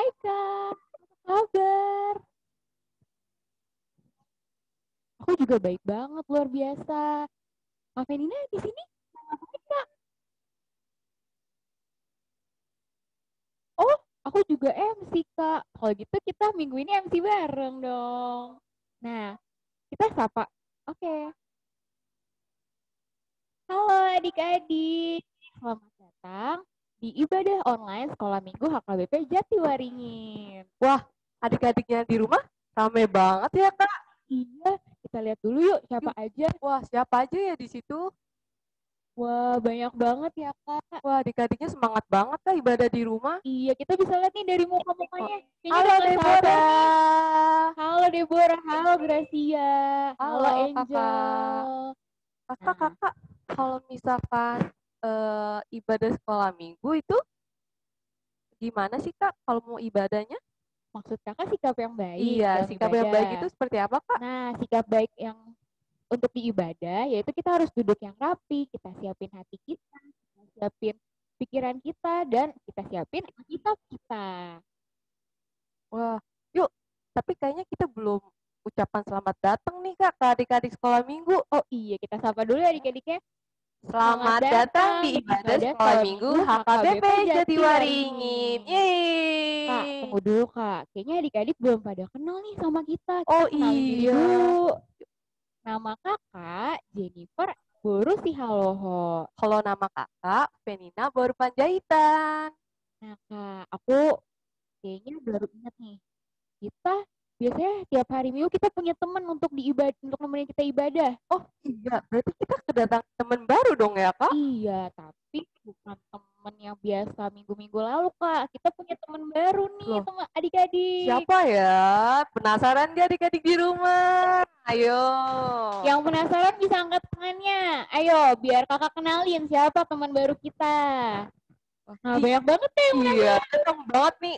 Hai Kak, apa kabar? Aku juga baik banget, luar biasa. Kak Fenina di sini ngapain Kak? Oh, aku juga MC Kak. Kalau gitu kita minggu ini MC bareng dong. Nah, kita sapa. Oke. Halo adik-adik. Selamat datang di ibadah online Sekolah Minggu HKBP Jatiwaringin. Wah, adik-adiknya di rumah rame banget ya, Kak. Iya, kita lihat dulu yuk siapa Yuk. aja. Wah, siapa aja ya di situ? Wah, banyak banget ya Kak. Wah, adik-adiknya semangat banget Kak ibadah di rumah. Iya, kita bisa lihat nih dari muka-mukanya. Kayaknya Halo udah gak sabar nih. Deborah. Halo Deborah, halo Gracia, halo Halo Kakak. Angel. Kakak, Nah, Kakak, kalau misalkan ibadah sekolah minggu itu gimana sih Kak kalau mau ibadahnya? maksud kakak sikap yang baik Iya, dalam sikap yang baik ibadah. itu seperti apa Kak? Nah, sikap baik yang untuk di ibadah, yaitu kita harus duduk yang rapi, kita siapin hati kita, kita siapin pikiran kita, dan kita siapin kitab kita. Wah, yuk. Tapi kayaknya kita belum ucapan selamat datang nih Kak ke adik-adik sekolah minggu. Oh iya, kita sapa dulu ya adik-adiknya. Selamat datang di ibadah sekolah minggu HKBP Jatiwaringin. Kak, Yeay. tunggu dulu Kak. Kayaknya adik-adik belum pada kenal nih sama kita. Oh Kita kenalin diri iya. dulu. Nama kakak Jennifer Boru Sihaloho. Kalau nama kakak Penina Baru Panjaitan. Nah Kak, aku kayaknya baru ingat nih. Kita biasanya tiap hari Minggu kita punya teman untuk untuk nemenin kita ibadah. Oh iya, berarti kita kedatangan teman baru dong ya kak? Iya, tapi bukan teman yang biasa minggu-minggu lalu Kak. Kita punya teman baru nih, Loh, teman adik-adik. siapa ya? Penasaran gak adik-adik di rumah? Ayo. Yang penasaran bisa angkat tangannya. Ayo, biar kakak kenalin siapa teman baru kita. Nah, banyak banget deh yang Iya, seneng banget nih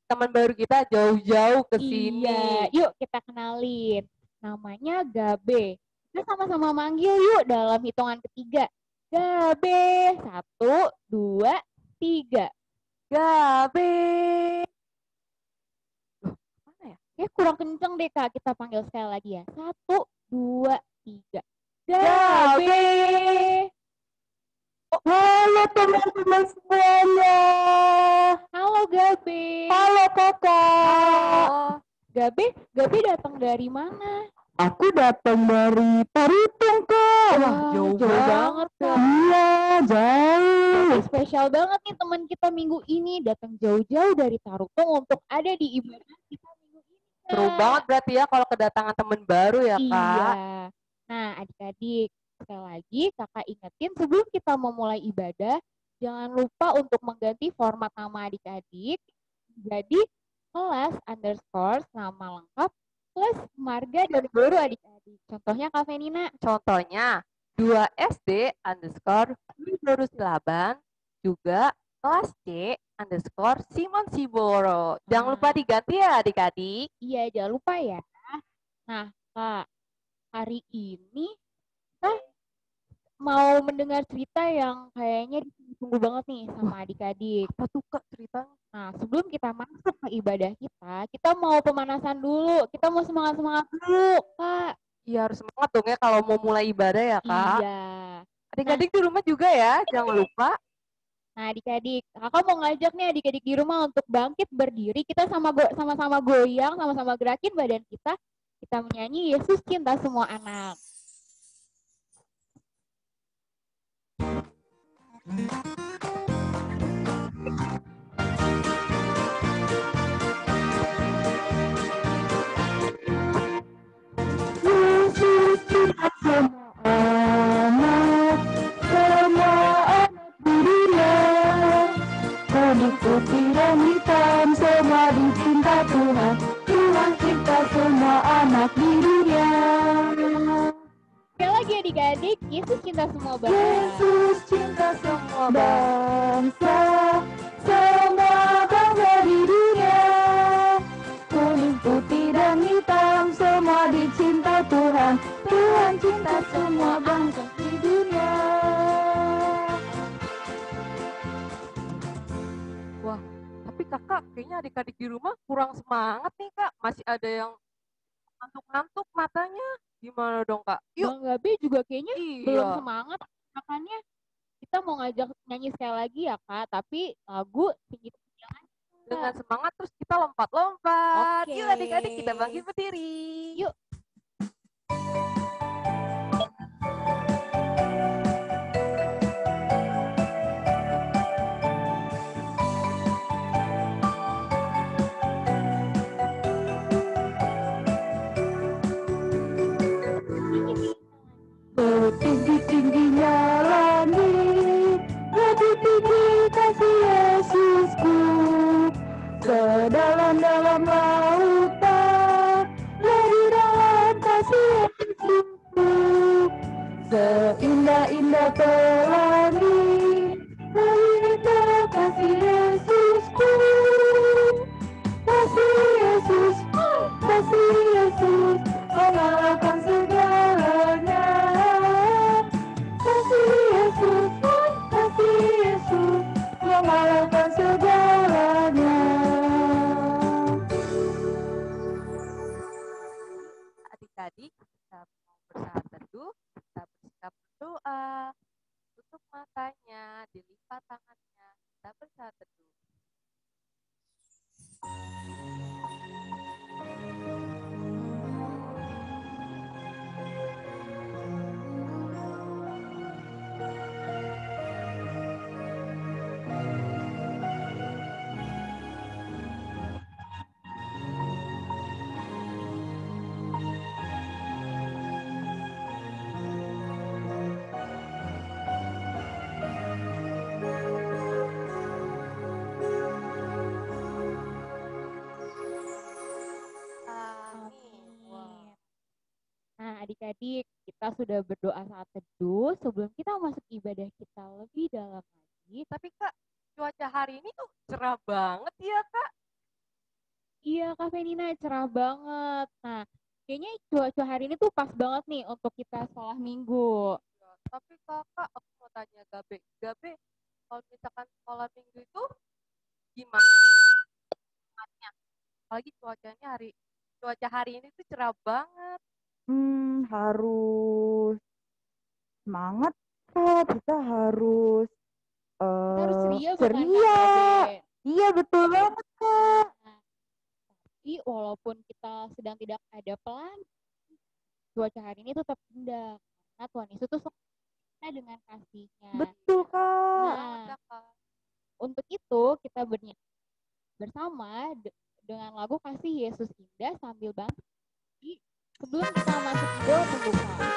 teman baru kita jauh-jauh ke sini. Iya, yuk kita kenalin. Namanya Gabe. Kita sama-sama manggil yuk dalam hitungan ketiga. Gabe. 1, 2, 3. Gabe. Loh, mana ya? Kurang kenceng deh Kak. Kita panggil sekali lagi ya. 1, 2, 3. Gabe. Halo teman-teman semuanya. Halo Gabe. Halo kakak. Gabe datang dari mana? Aku datang dari Paritung kak. Wah, jauh banget Kak. Iya, jauh. Spesial banget nih teman kita minggu ini datang jauh-jauh dari Tarutung untuk ada di ibadah kita minggu ini. Kak. Seru banget berarti ya kalau kedatangan teman baru ya kak. Iya. Nah adik-adik, sekali lagi kakak ingetin sebelum kita memulai ibadah, jangan lupa untuk mengganti format nama adik-adik. Jadi kelas underscore nama lengkap plus marga dan guru adik-adik. Contohnya Kak Fenina. Contohnya 2SD underscore Baru Silaban, juga kelas C underscore Simon Siboro. Jangan lupa diganti ya adik-adik. Iya, jangan lupa ya. Nah Kak, hari ini kita mau mendengar cerita yang kayaknya ditunggu banget nih sama adik-adik. Apa tuh kak ceritanya? Nah, sebelum kita masuk ke ibadah kita mau pemanasan dulu. Kita mau semangat-semangat dulu, Kak. Iya, harus semangat dong ya kalau mau mulai ibadah ya kak. Iya. Adik-adik di rumah juga ya, jangan lupa. Nah, adik-adik, kakak mau ngajak nih adik-adik di rumah untuk bangkit berdiri. Kita sama-sama goyang, sama-sama gerakin badan kita. Kita menyanyi Yesus cinta semua anak. Yesus cinta semua anak, semua anak di dunia. Kuning, putih, dan hitam, semua dicinta Tuhan. Tuhan cinta semua anak di dunia. Sekali lagi adik-adik, Yesus cinta semua bangsa. Yesus cinta semua bangsa, semua bangsa di dunia. Kuning, putih, dan hitam, semua dicinta Tuhan. Tuhan cinta semua bangsa di dunia. Wah, tapi kakak kayaknya adik-adik di rumah kurang semangat nih Kak. Masih ada yang ngantuk-ngantuk matanya. Gimana dong Kak? Yuk. Bang Gabe juga kayaknya belum Iya. semangat. Makanya kita mau ngajak nyanyi sekali lagi ya Kak. Tapi lagu sedikit jangan. Dengan semangat terus kita lompat-lompat. Oke. Yuk adik-adik kita bangkit berdiri. Yuk. Setinggi-tingginya langit, lebih tinggi kasih Yesusku. Sedalam-dalam lautan, lebih dalam kasih Yesusku. Seindah-indah pelangi, lebih indah kasih Yesusku. Kasih Yesus, kasih Yesus, mengalahkan segalanya. Kasih Yesus, mengalahkan segalanya. Adik-adik kita mau bersaat teduh, kita bersikap berdoa. Tutup matanya, dilipat tangannya, kita bersaat teduh. Nah, adik-adik, kita sudah berdoa saat teduh. Sebelum kita masuk ibadah kita lebih dalam lagi. Tapi Kak, cuaca hari ini tuh cerah banget ya Kak. Iya, Kak Fenina, cerah banget. Nah, kayaknya cuaca hari ini tuh pas banget nih untuk kita sekolah minggu. Ya, tapi Kakak, aku mau tanya Gabe. Gabe, kalau misalkan sekolah minggu itu gimana? Apalagi cuaca hari ini tuh cerah banget. Harus semangat Kak, kita harus ceria, bukan ceria. Kak Gabe? Iya betul banget Kak. Tapi walaupun kita sedang tidak ada pelan, cuaca hari ini tetap indah. Karena Tuhan Yesus tuh sempurna dengan kasih-Nya. Betul Kak. Nah, untuk itu kita bernyanyi bersama dengan lagu Kasih Yesus Indah sambil bangkit sebelum kita masuk doa pembuka.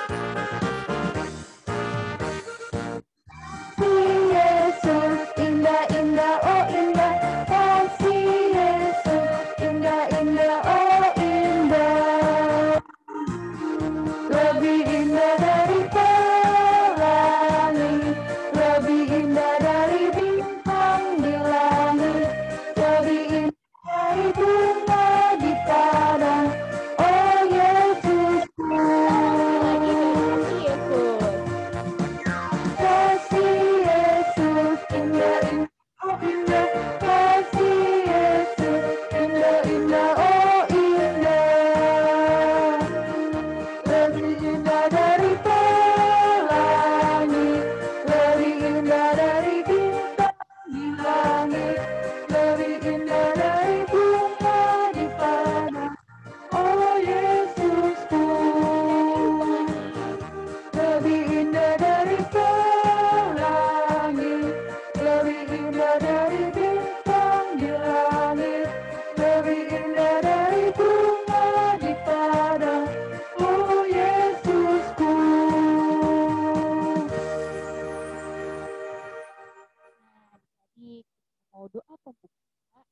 Yesus indah-indah, oh indah, kasih Yesus indah-indah, oh indah, lebih indah dari pelangi, lebih indah dari bintang di langit, lebih indah dari bunga di padang, oh Yesusku. Kasih Yesus indah-indah, oh indah, kasih Yesus indah-indah, oh indah, lebih indah dari pelangi, lebih indah dari bintang di langit, lebih indah dari bunga di padang, oh Yesusku. Lebih indah dari pelangi, lebih indah dari bintang di langit, lebih indah dari bunga di padang, oh Yesusku. Adik-adik mau doa pembuka.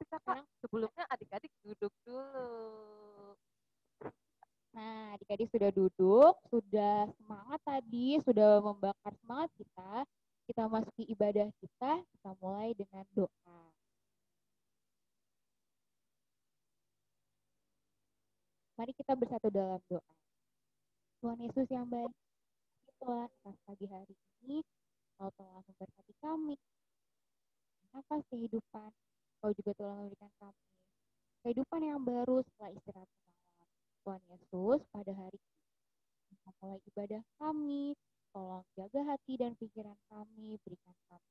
Sekarang sebelumnya adik-adik duduk dulu. Nah, adik-adik sudah duduk, sudah semangat tadi, sudah membakar semangat kita. Kita masuki ibadah kita mulai dengan doa. Mari kita bersatu dalam doa. Tuhan Yesus yang baik, Tuhan, atas pagi hari ini, Kau telah memberkati kami. Nafas kehidupan, Kau juga telah memberikan kami kehidupan yang baru setelah istirahat semalam. Tuhan Yesus, pada hari ini memulai ibadah kami, tolong jaga hati dan pikiran kami, berikan kami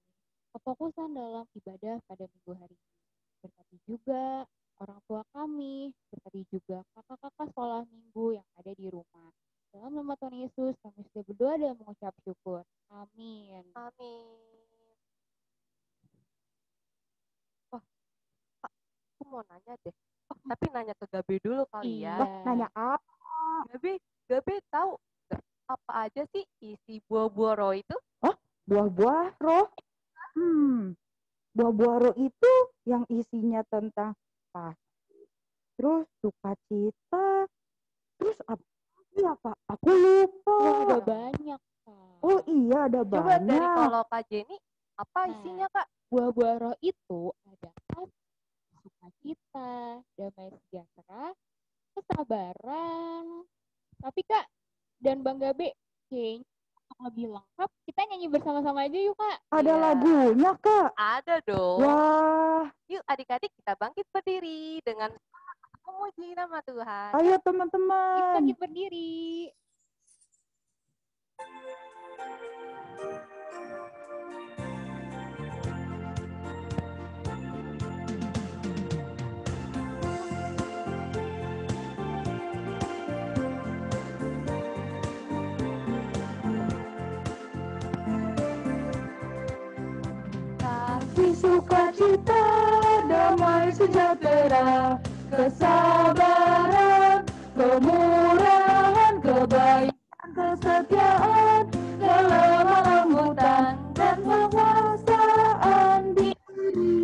kefokusan dalam ibadah pada minggu hari ini. Berkati juga orang tua kami, berkati juga kakak-kakak sekolah minggu yang ada di rumah. Dalam nama Tuhan Yesus, kami sudah berdoa dan mengucap syukur. Amin. Amin. Wah, Kak, aku mau nanya deh. Oh, tapi nanya ke Gabi dulu kali ya. Iya. Nanya apa? Gabi tahu nggak apa aja sih isi buah-buah roh itu? Buah-buah roh. Buah-buah roh itu yang isinya tentang kasih, terus sukacita, terus apa lagi ya Kak? Aku lupa. Wah, ada banyak, Kak. Oh iya, ada Coba dari banyak. kalau Kak Jenny, apa Nah, isinya Kak? Buah-buah roh itu ada kasih, sukacita, damai sejahtera, kesabaran. Tapi Kak dan Bang Gabe, kayaknya lebih lengkap, kita nyanyi bersama-sama aja yuk Kak. Ada Iya. lagunya Kak. Ada dong. Wah, Yuk adik-adik kita bangkit berdiri dengan memuji nama Tuhan. ayo Kita teman-teman. bangkit berdiri. Kasih sukacita, damai sejahtera, kesabaran, kemurahan, kebaikan, kesetiaan, kelembutan, dan penguasaan diri.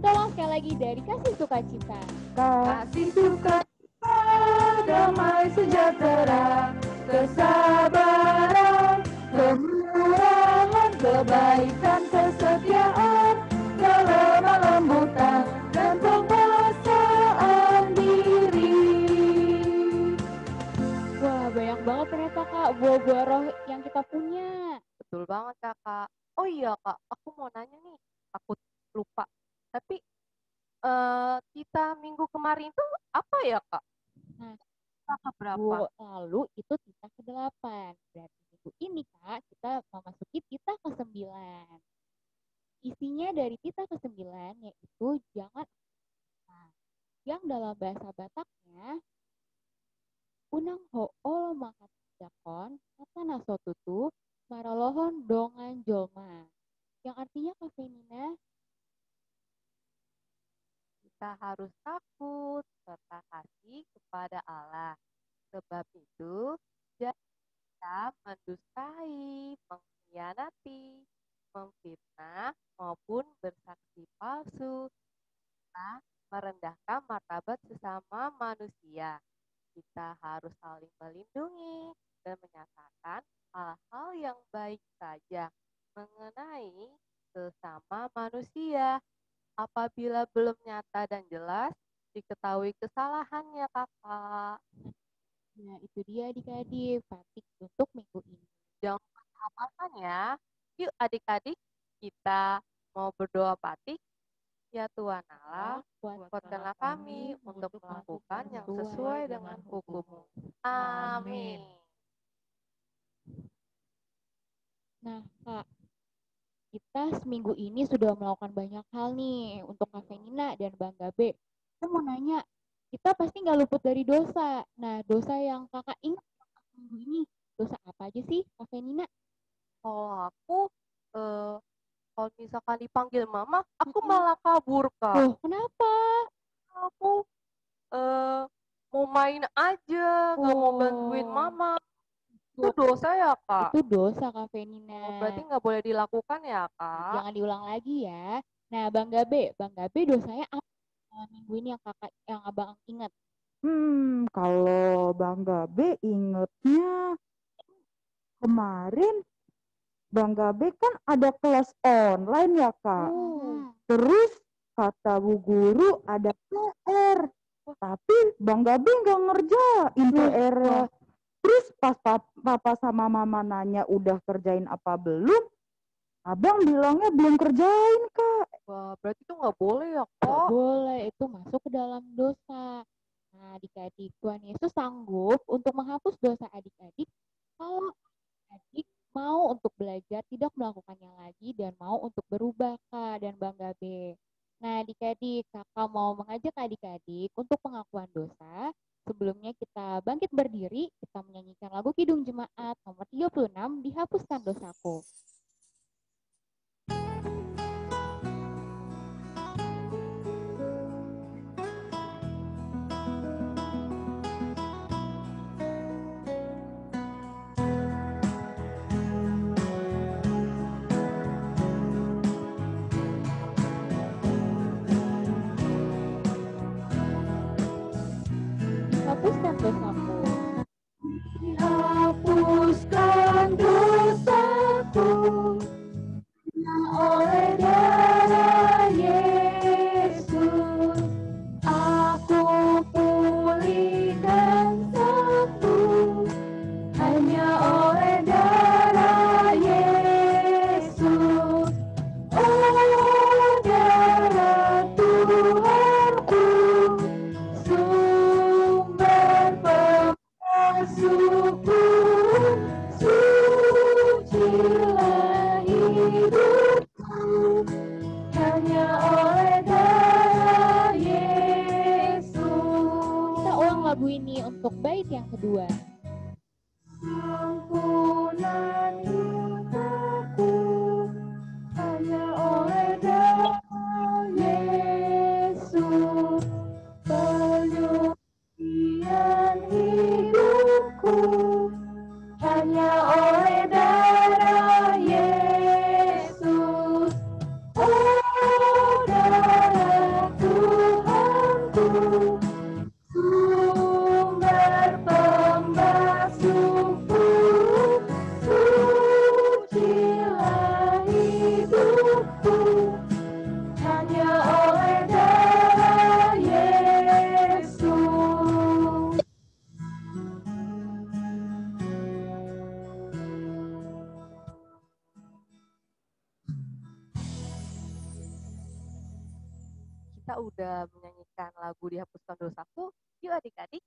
Tolong sekali lagi dari kasih sukacita. Kasih sukacita, damai sejahtera, kesabaran, kemurahan, kebaikan, kesetiaan, kelembutan, dan penguasaan diri. Wah, banyak banget ternyata Kak buah-buah roh yang kita punya. Betul banget Kakak. Oh iya Kak, aku mau nanya nih. Aku lupa. Tapi kita minggu kemarin itu apa ya Kak? Nah, Kakak berapa? minggu lalu itu titah ke-8. Berarti minggu ini Kak, kita memasuki titah ke-9. Isinya dari titah ke-9 yaitu jangan yang dalam bahasa Bataknya unang ho'ol makat jakon kata nasotutu maralohon dongan jolma. Yang artinya Kak Fenina, Kita harus takut serta kasih kepada Allah. Sebab itu, jangan kita mendustai, mengkhianati, memfitnah, maupun bersaksi palsu. Kita merendahkan martabat sesama manusia. Kita harus saling melindungi dan menyatakan hal-hal yang baik saja mengenai sesama manusia. Apabila belum nyata dan jelas, diketahui kesalahannya kakak. nah itu dia adik-adik Fatik untuk minggu ini. Jangan lupa hafalkan ya. Yuk adik-adik, kita mau berdoa Patik. Ya Tuhan Allah, kuatkanlah kami untuk melakukan yang sesuai dengan hukum-Mu. Amin. Nah Kak, kita seminggu ini sudah melakukan banyak hal nih untuk Kak Fenina dan Bang Gabe. Saya mau nanya, kita pasti nggak luput dari dosa. Nah, dosa yang kakak ingat minggu ini, dosa apa aja sih Kak Fenina? Kalau aku, kalau misalkan dipanggil mama, aku malah kabur Kak. Loh, kenapa? Aku mau main aja, nggak mau bantuin Oh. mama. Itu dosa ya Kak? Itu dosa Kak Fenina. Oh, berarti nggak boleh dilakukan ya Kak? Jangan diulang lagi ya. Nah, Bang Gabe dosanya apa minggu ini yang abang ingat? Kalau Bang Gabe ingetnya kemarin Bang Gabe kan ada kelas online ya Kak. Terus kata Bu Guru ada PR. Tapi Bang Gabe nggak ngerjain PR-nya. Terus pas papa sama mama nanya udah kerjain apa belum, Abang bilangnya belum kerjain, Kak. Wah, berarti itu nggak boleh ya, Nggak Kak? boleh, itu masuk ke dalam dosa. Nah, adik-adik, Tuhan Yesus sanggup untuk menghapus dosa adik-adik kalau adik mau untuk belajar, tidak melakukannya lagi, dan mau untuk berubah, Kak, dan Bang Gabe. Nah, adik-adik, Kakak mau mengajak adik-adik untuk pengakuan dosa. Sebelumnya kita bangkit berdiri, kita menyanyikan lagu Kidung Jemaat nomor 36, Dihapuskan Dosaku. Hapuskan dosaku. Hapuskan dosaku oleh darah Yesus. Aku pulih dan sembuh hanya oleh darah Yesus. Oh, darah Tuhanku, sumber pembasuhku, sucilah hidupku, hanya oleh darah Yesus. Kita ulang lagu ini untuk bait yang kedua. Ampunan dosaku hanya oleh darah Yesus. Penyucian hidupku hanya oleh darah Yesus. Oh, darah Tuhanku, sumber pembasuhku, sucilah hidupku, hanya oleh darah Yesus. Kita udah menyanyikan lagu Dihapuskan Dosaku. Yuk adik-adik,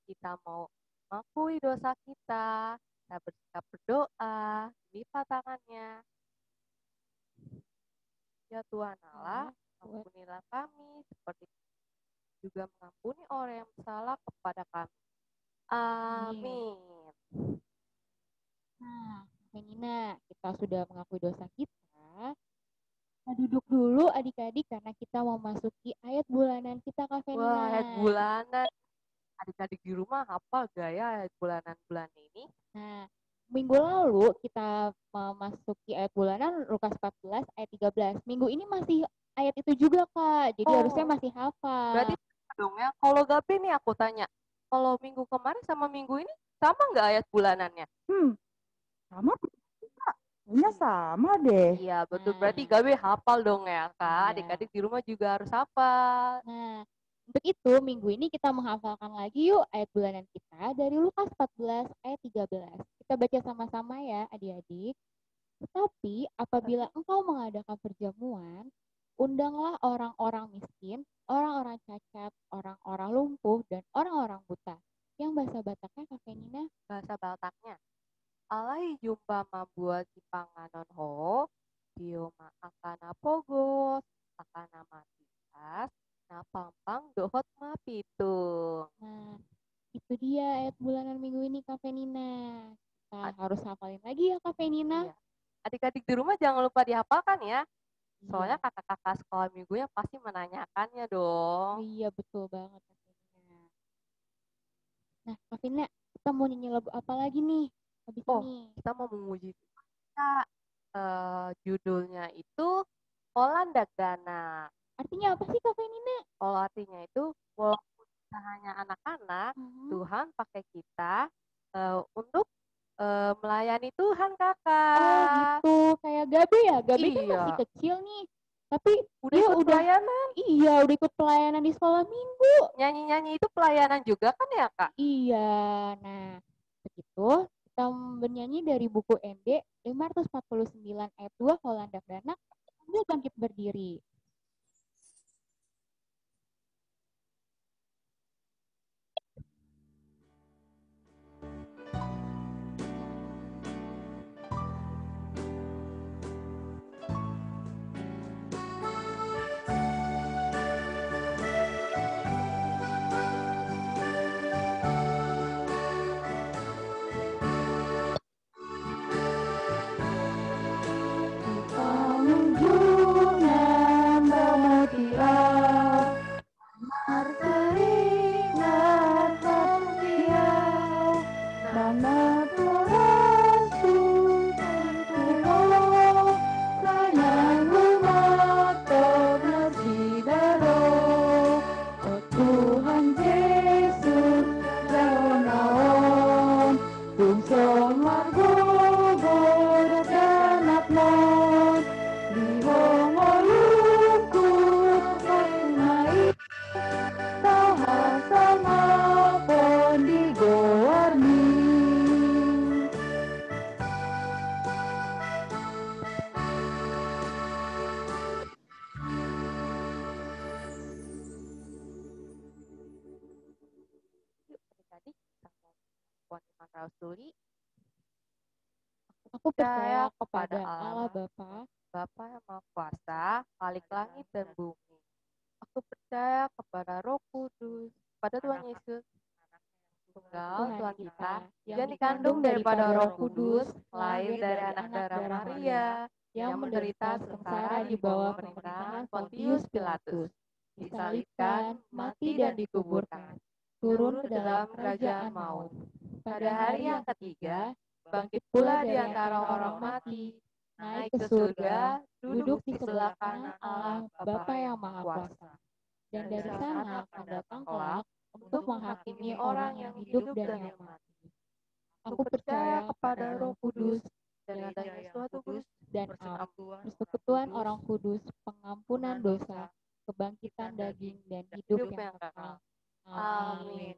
kita mau mengakui dosa kita bersikap berdoa, lipat tangannya. Ya Tuhan Allah, ampunilah kami seperti juga mengampuni orang yang bersalah kepada kami. Amin. Nah, Nina, kita sudah mengakui dosa kita. Kita duduk dulu adik-adik karena kita mau masuki ayat bulanan kita, Kak Fenina. Wah, ayat bulanan. Adik-adik di rumah hafal gak ya ayat bulanan-bulan ini? Nah, minggu lalu kita memasuki ayat bulanan Lukas 14 ayat 13. Minggu ini masih ayat itu juga, Kak. Jadi harusnya masih hafal. Berarti dong ya, kalau Gabe nih aku tanya, kalau minggu kemarin sama minggu ini sama nggak ayat bulanannya? Sama, Kak. Kayaknya sama deh. Iya, betul. Berarti Gabe hafal dong ya, Kak. Iya. Adik-adik di rumah juga harus hafal. Nah, untuk itu minggu ini kita menghafalkan lagi yuk ayat bulanan kita dari Lukas 14 ayat 13. Kita baca sama-sama ya adik-adik. Tetapi apabila engkau mengadakan perjamuan, undanglah orang-orang miskin, orang-orang cacat, orang-orang lumpuh, dan orang-orang buta. Yang bahasa Bataknya, Kak Fenina? Bahasa Bataknya. Alai jumpa membuat panganon ho, dio akana pogos, akana matias, na pampang dohot mapitung. Nah, itu dia ayat bulanan minggu ini, Kak Fenina. Kita harus hafalin lagi ya, Kak Fenina. Iya. Adik-adik di rumah jangan lupa dihafalkan ya. Soalnya kakak-kakak sekolah minggunya pasti menanyakannya dong. Iya, betul banget, Kak Fenina. Nah, Kak Fenina, kita mau nyanyi lagu apa lagi nih? Habis ini. Kita mau memuji kita. Judulnya itu Holanda Gana. Artinya apa sih, Kak Fenina? Kalau artinya itu, walaupun kita hanya anak-anak, Tuhan pakai kita untuk melayani Tuhan, Kakak. Oh gitu, kayak Gabe ya? Gabe kan masih kecil nih. Tapi dia udah pelayanan. Iya, udah ikut pelayanan di sekolah minggu. Nyanyi-nyanyi itu pelayanan juga kan ya, Kak? Iya, nah begitu Kita bernyanyi dari buku ND 549 ayat 2 kalau Landak Danak sambil bangkit berdiri. Adik-adik kita mau buat mantra Raustuli. Aku percaya kepada Allah Bapa, Bapa yang Maha Kuasa, Khalik langit dan bumi. Aku percaya kepada Roh Kudus, pada Tuhan Yesus, Tunggal Tuhan kita, yang dikandung daripada Roh Kudus, lahir dari anak darah Maria, yang menderita sengsara di bawah pemerintahan Pontius Pilatus, disalibkan, mati dan dikuburkan, turun ke dalam kerajaan maut. Pada hari yang ketiga, bangkit pula di antara orang mati, naik ke surga, duduk di sebelah kanan Allah Bapa yang Maha Kuasa. dan dari sana akan datang kelak untuk menghakimi orang yang hidup dan yang mati. Aku percaya kepada Roh Kudus dan adanya suatu kudus dan persekutuan orang kudus, pengampunan dosa, kebangkitan daging, dan hidup yang kekal. Amin.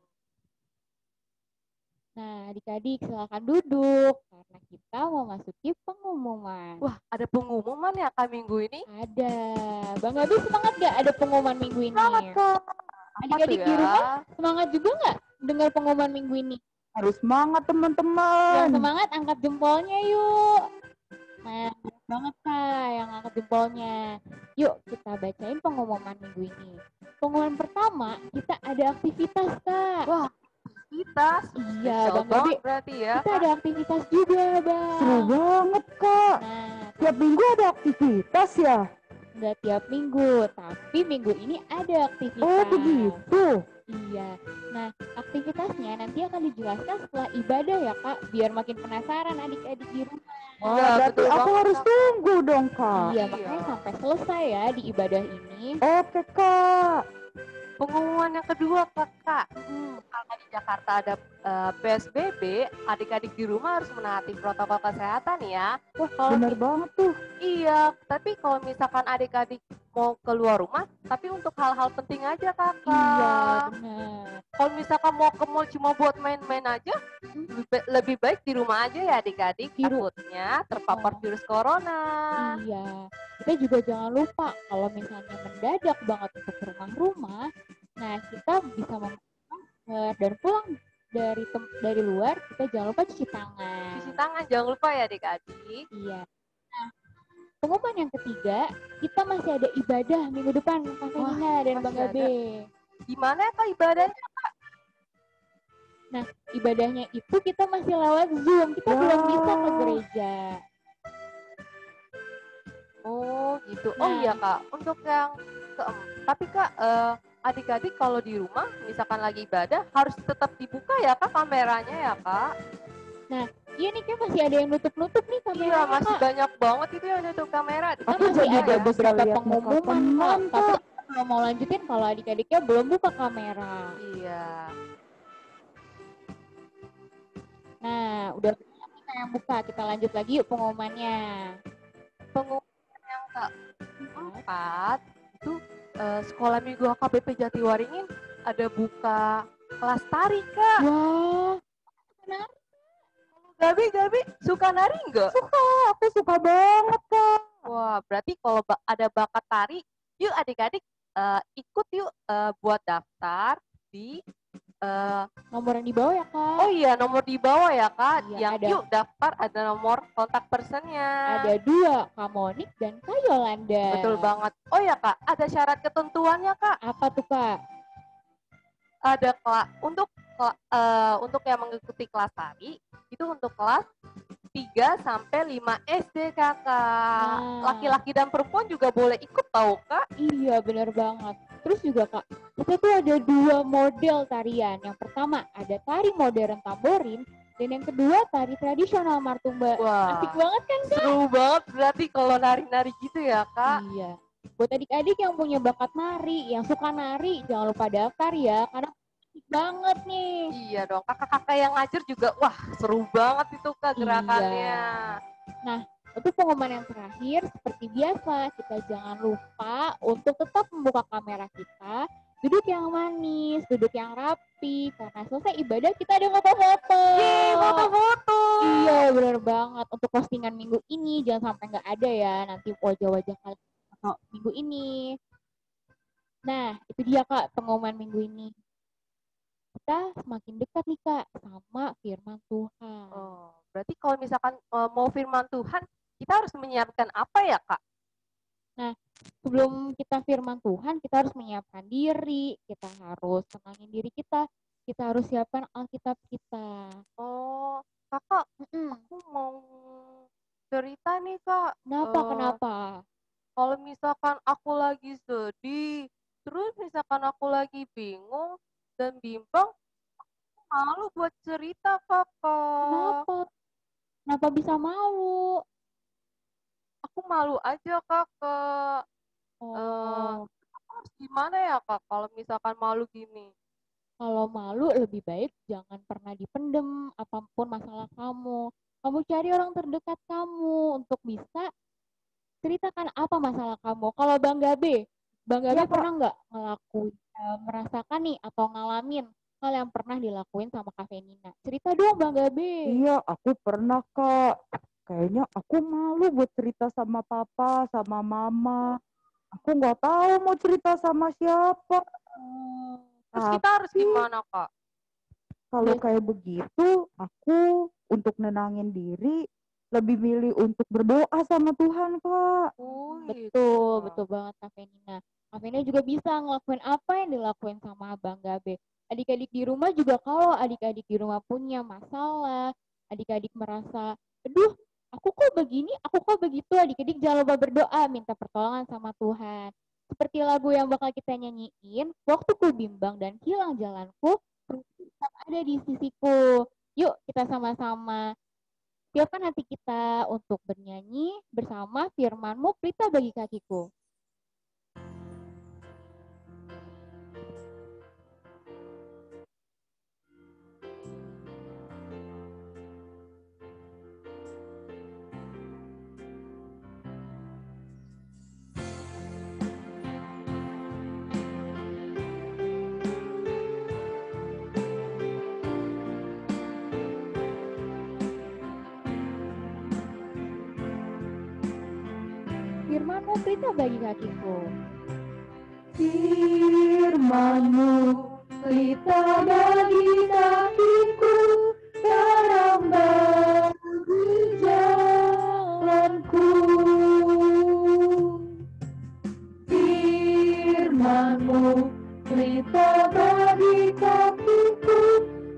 Nah, adik-adik silakan duduk karena kita mau masuki pengumuman. Wah, ada pengumuman ya Kak minggu ini? Ada. Bang Gabi semangat gak ada pengumuman minggu ini? Semangat, Kak. Adik-adik di rumah semangat juga nggak dengar pengumuman minggu ini? Harus semangat, teman-teman. Yang semangat angkat jempolnya yuk. Nah, banget Kak yang angkat jempolnya. Yuk kita bacain pengumuman minggu ini. Pengumuman pertama, kita ada aktivitas Kak. Wah, aktivitas? Iya, Bang Gabi. Gabi. Berarti ya. Kita ada aktivitas juga, Bang. Seru banget, Kak. Nah, Tiap minggu ada aktivitas ya? nggak tiap minggu, tapi minggu ini ada aktivitas. Oh, begitu. Iya. Nah, aktivitasnya nanti akan dijelaskan setelah ibadah ya, Kak. Biar makin penasaran adik-adik di rumah. Wah, Ya, berarti betul aku banget, harus Kak. tunggu dong, Kak. Iya, makanya sampai selesai ya di ibadah ini. Oke, Kak. Pengumuman yang kedua Kakak. Karena di Jakarta ada PSBB, adik-adik di rumah harus menaati protokol kesehatan ya. Wah, bener banget tuh. Iya, tapi kalau misalkan adik-adik mau keluar rumah, tapi untuk hal-hal penting aja Kakak. Iya, benar. Kalau misalkan mau ke mall cuma buat main-main aja, lebih baik di rumah aja ya adik-adik. Takutnya terpapar virus corona. Iya. Kita juga jangan lupa kalau misalnya mendadak banget untuk ke rumah-rumah, nah kita bisa memakai masker dan pulang dari luar kita jangan lupa cuci tangan. Cuci tangan jangan lupa ya adik-adik. Iya. Nah, pengumuman yang ketiga, kita masih ada ibadah minggu depan Kak Nina dan Bang masih Gabe. Gimana ya Kak ibadahnya? Nah, ibadahnya itu kita masih lewat Zoom, kita belum bisa ke gereja. Oh gitu. Oh iya Kak, untuk yang tapi Kak adik-adik kalau di rumah misalkan lagi ibadah harus tetap dibuka ya Kak kameranya ya Kak? Nah, iya nih kan masih ada yang nutup-nutup nih kameranya. Iya masih banyak banget itu yang nutup kamera. Aku jadi ada beberapa pengumuman Kak, tapi kalau mau lanjutin kalau adik-adiknya belum buka kamera. Iya. Nah, udah kita yang buka, kita lanjut lagi yuk pengumumannya. Pengumuman yang keempat itu sekolah minggu AKBP Jatiwaringin ada buka kelas tari Kak. Wah, menarik. Kalau Gabi suka nari nggak? Suka, aku suka banget, Kak. Wah, berarti kalau ada bakat tari, yuk adik-adik ikut yuk buat daftar di Nomor yang di bawah ya, Kak. oh iya, nomor di bawah ya, Kak. Iya, Yang ada. yuk daftar, ada nomor kontak personnya. Ada 2, Kak Monik dan Kak Yolanda. Betul banget. Oh ya, Kak, ada syarat ketentuannya, Kak. Apa tuh, Kak? Ada untuk yang mengikuti kelas tari itu untuk kelas 3 sampai 5 SD, Kakak. Laki-laki dan perempuan juga boleh ikut tahu, Kak. Iya, benar banget. Terus juga, Kak, kita tuh ada 2 model tarian. Yang pertama ada tari modern tamborin dan yang kedua tari tradisional martumba. Wah, asik banget kan, Kak? Seru banget berarti kalau nari-nari gitu ya, Kak. Iya. Buat adik-adik yang punya bakat nari, yang suka nari, jangan lupa daftar ya, karena asik banget nih. Iya dong, kakak-kakak yang ngajar juga, wah seru banget itu, Kak, gerakannya. Nah, untuk pengumuman yang terakhir, seperti biasa, kita jangan lupa untuk tetap membuka kamera kita, duduk yang manis, duduk yang rapi, karena selesai ibadah kita ada foto-foto. Yeay, foto-foto. Iya, benar banget. Untuk postingan minggu ini, jangan sampai nggak ada ya, nanti wajah-wajah kalian atau minggu ini. Nah, itu dia, Kak, pengumuman minggu ini. Kita semakin dekat nih, Kak, sama firman Tuhan. Oh, berarti kalau misalkan mau firman Tuhan, kita harus menyiapkan apa ya, Kak? Nah, sebelum kita firman Tuhan, kita harus menyiapkan diri, kita harus tenangin diri kita harus siapkan Alkitab kita. Oh, Kakak, aku mau cerita nih, Kak. Kenapa? Kalau misalkan aku lagi sedih, terus misalkan aku lagi bingung dan bimbang, aku malu buat cerita, Kakak. Kenapa bisa malu? Aku malu aja, Kakak. Harus gimana ya, Kak, kalau misalkan malu gini? Kalau malu lebih baik jangan pernah dipendem apapun masalah kamu. Kamu cari orang terdekat kamu untuk bisa ceritakan apa masalah kamu. Kalau Bang Gabe pernah nggak ngelakuin, merasakan nih atau ngalamin hal yang pernah dilakuin sama Kak Venina? Cerita dong Bang Gabe. Iya, aku pernah, Kak. Kayaknya aku malu buat cerita sama papa, sama mama. Aku nggak tahu mau cerita sama siapa. Terus kita harus gimana, Kak? Kalau kayak begitu, aku untuk nenangin diri lebih milih untuk berdoa sama Tuhan, Kak. Betul banget Kak Venina. Kak Venina juga bisa ngelakuin apa yang dilakuin sama Bang Gabe. Adik-adik di rumah juga, kalau adik-adik di rumah punya masalah, adik-adik merasa, aduh, aku kok begini, aku kok begitu, adik-adik jangan lupa berdoa, minta pertolongan sama Tuhan. Seperti lagu yang bakal kita nyanyiin, waktuku bimbang dan hilang jalanku, tetap ada di sisiku. Yuk kita sama-sama siapkan hati kita untuk bernyanyi bersama firman-Mu pelita bagi kakiku. Firman-Mu pelita bagi kakiku. Firman-Mu pelita bagi kakiku, terang bagi jalanku. Firman-Mu pelita bagi kakiku,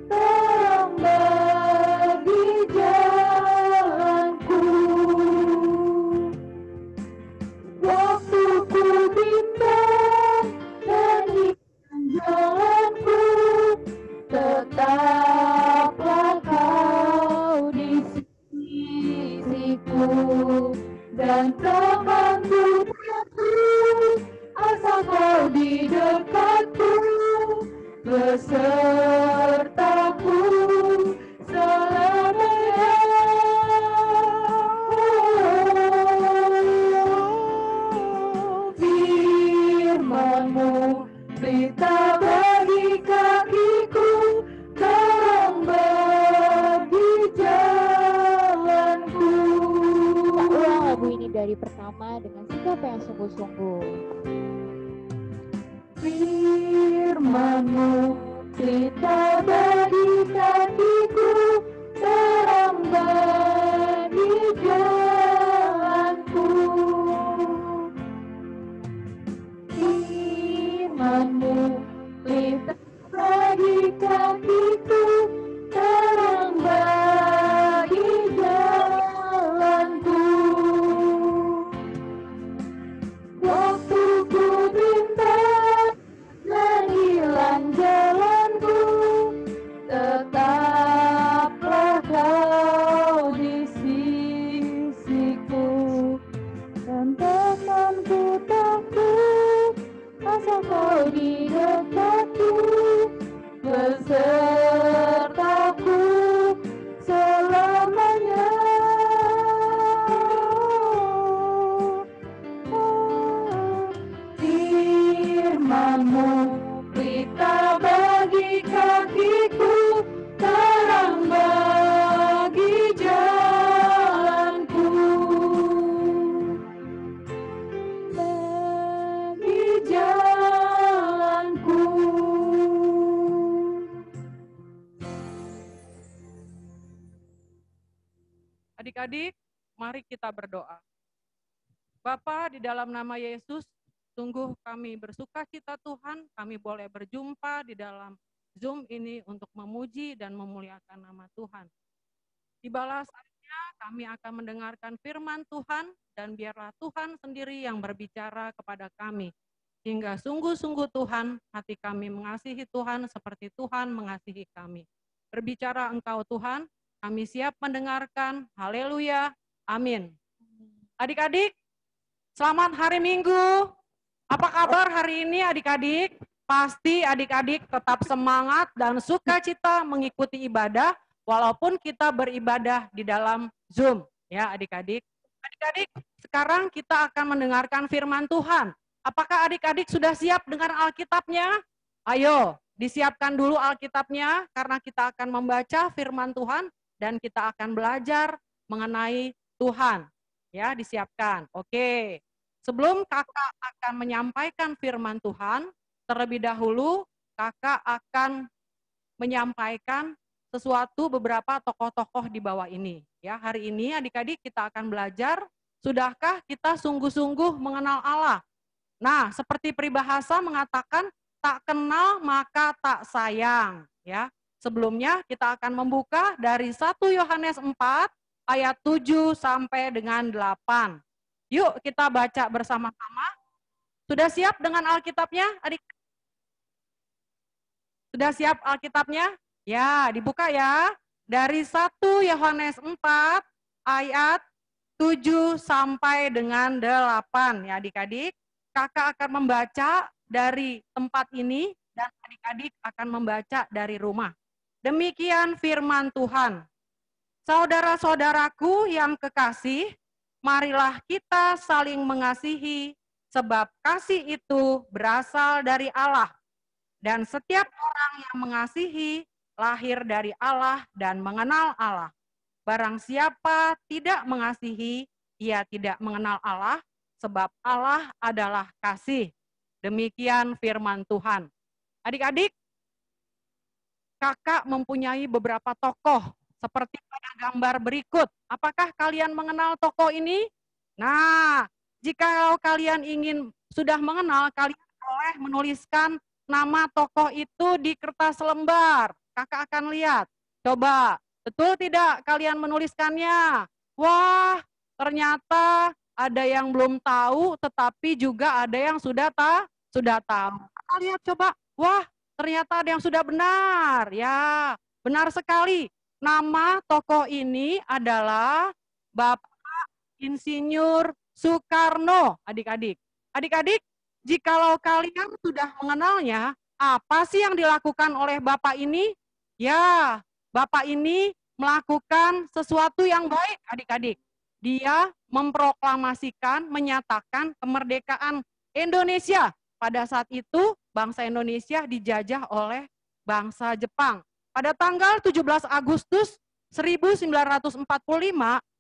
terang bagi jalanku. Waktuku bimbang dan jalanku, tetaplah Kau di sisiku, dan takkan ku takut asal Kau di dekatku, besertaku selamanya. Firman-Mu pelita bagi kakiku, terang bagi jalanku. dari pertama dengan sikap yang sungguh-sungguh. Firman-Mu pelita bagi kakiku, terang bagi jalanku. Firman-Mu pelita bagi kakiku, terang bagi jalanku. Waktu ku pintar menghilang jalanku, tetaplah Kau di sisiku. Dan takkan ku takut, asal Kau di dekatku, besertaku selamanya. Firman-Mu pelita bagi kakiku, terang bagi jalanku. Bagi jalanku. Adik-adik, mari kita berdoa. Bapa, di dalam nama Yesus, sungguh kami bersuka cita Tuhan, kami boleh berjumpa di dalam Zoom ini untuk memuji dan memuliakan nama Tuhan. Di balasannya kami akan mendengarkan firman Tuhan dan biarlah Tuhan sendiri yang berbicara kepada kami. Hingga sungguh-sungguh Tuhan, hati kami mengasihi Tuhan seperti Tuhan mengasihi kami. Berbicara Engkau Tuhan, kami siap mendengarkan. Haleluya. Amin. Adik-adik, selamat hari Minggu. Apa kabar hari ini adik-adik? Pasti adik-adik tetap semangat dan sukacita mengikuti ibadah walaupun kita beribadah di dalam Zoom. Ya adik-adik. Adik-adik, sekarang kita akan mendengarkan firman Tuhan. Apakah adik-adik sudah siap dengan Alkitabnya? Ayo, disiapkan dulu Alkitabnya karena kita akan membaca firman Tuhan dan kita akan belajar mengenai Tuhan. Ya, disiapkan. Oke. Sebelum kakak akan menyampaikan firman Tuhan, terlebih dahulu kakak akan menyampaikan sesuatu beberapa tokoh-tokoh di bawah ini. Ya, hari ini adik-adik kita akan belajar, sudahkah kita sungguh-sungguh mengenal Allah? Nah, seperti peribahasa mengatakan, tak kenal maka tak sayang. Ya, sebelumnya kita akan membuka dari 1 Yohanes 4 ayat 7 sampai dengan 8. Yuk kita baca bersama-sama. Sudah siap dengan Alkitabnya, adik? Sudah siap Alkitabnya? Ya, dibuka ya. Dari 1 Yohanes 4 ayat 7 sampai dengan 8 ya adik-adik. Kakak akan membaca dari tempat ini dan adik-adik akan membaca dari rumah. Demikian firman Tuhan. Saudara-saudaraku yang kekasih, marilah kita saling mengasihi, sebab kasih itu berasal dari Allah. Dan setiap orang yang mengasihi, lahir dari Allah dan mengenal Allah. Barang siapa tidak mengasihi, ia tidak mengenal Allah, sebab Allah adalah kasih. Demikian firman Tuhan. Adik-adik, kakak mempunyai beberapa tokoh, seperti pada gambar berikut. Apakah kalian mengenal tokoh ini? Nah, jika kalian sudah mengenal, kalian boleh menuliskan nama tokoh itu di kertas lembar. Kakak akan lihat. Coba, betul tidak kalian menuliskannya? Wah, ternyata ada yang belum tahu, tetapi juga ada yang sudah tahu. Kakak lihat coba. Wah, ternyata ada yang sudah benar. Ya, benar sekali. Nama tokoh ini adalah Bapak Insinyur Soekarno, adik-adik. Adik-adik, jikalau kalian sudah mengenalnya, apa sih yang dilakukan oleh Bapak ini? Ya, Bapak ini melakukan sesuatu yang baik, adik-adik. Dia memproklamasikan, menyatakan kemerdekaan Indonesia. Pada saat itu, bangsa Indonesia dijajah oleh bangsa Jepang. Pada tanggal 17 Agustus 1945,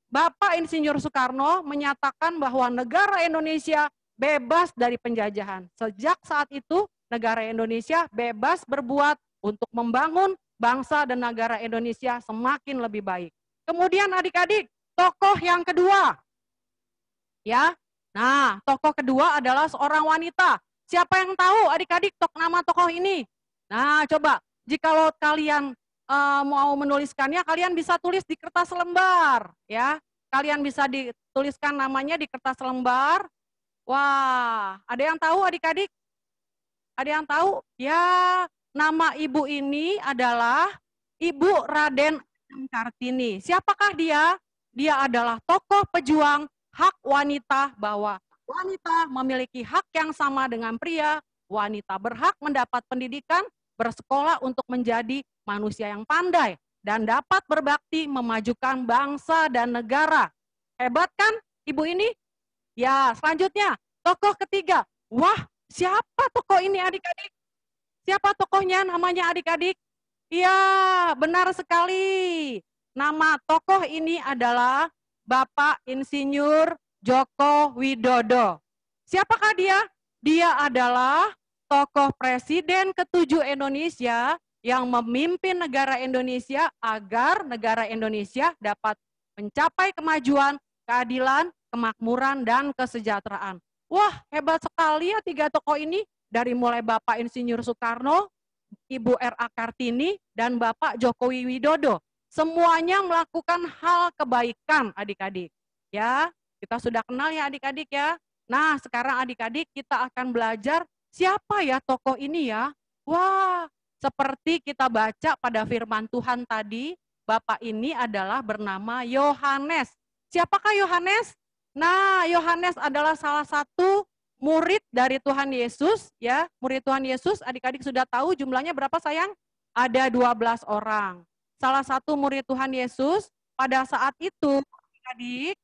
Bapak Insinyur Soekarno menyatakan bahwa negara Indonesia bebas dari penjajahan. Sejak saat itu, negara Indonesia bebas berbuat untuk membangun bangsa dan negara Indonesia semakin lebih baik. Kemudian adik-adik, tokoh yang kedua. Ya. Nah, tokoh kedua adalah seorang wanita. Siapa yang tahu adik-adik nama tokoh ini? Nah, coba jikalau kalian mau menuliskannya, kalian bisa tulis di kertas lembar, ya. Kalian bisa dituliskan namanya di kertas lembar. Wah, ada yang tahu adik-adik? Ada yang tahu? Ya, nama ibu ini adalah Ibu Raden Kartini. Siapakah dia? Dia adalah tokoh pejuang hak wanita, bahwa wanita memiliki hak yang sama dengan pria. Wanita berhak mendapat pendidikan, bersekolah untuk menjadi manusia yang pandai, dan dapat berbakti memajukan bangsa dan negara. Hebat kan ibu ini? Ya, selanjutnya tokoh ketiga. Wah, siapa tokoh ini adik-adik? Siapa tokohnya namanya adik-adik? Iya, benar sekali. Nama tokoh ini adalah Bapak Insinyur Joko Widodo. Siapakah dia? Dia adalah tokoh Presiden ke-7 Indonesia yang memimpin negara Indonesia agar negara Indonesia dapat mencapai kemajuan, keadilan, kemakmuran, dan kesejahteraan. Wah, hebat sekali ya 3 tokoh ini, dari mulai Bapak Insinyur Soekarno, Ibu R.A. Kartini, dan Bapak Jokowi Widodo. Semuanya melakukan hal kebaikan adik-adik. Ya, kita sudah kenal ya adik-adik ya. Nah, sekarang adik-adik kita akan belajar siapa ya tokoh ini ya. Wah, seperti kita baca pada firman Tuhan tadi, Bapak ini adalah bernama Yohanes. Siapakah Yohanes? Nah, Yohanes adalah salah satu murid dari Tuhan Yesus, ya. Murid Tuhan Yesus, adik-adik sudah tahu jumlahnya berapa sayang? Ada 12 orang. Salah satu murid Tuhan Yesus, pada saat itu, adik,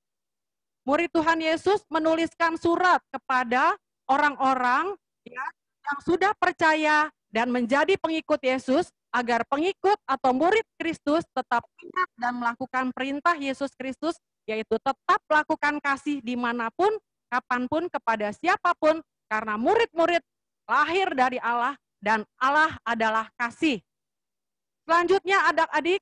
murid Tuhan Yesus menuliskan surat kepada orang-orang ya, yang sudah percaya dan menjadi pengikut Yesus, agar pengikut atau murid Kristus tetap ingat dan melakukan perintah Yesus Kristus, yaitu tetap lakukan kasih dimanapun, kapanpun, kepada siapapun, karena murid-murid lahir dari Allah, dan Allah adalah kasih. Selanjutnya adik-adik,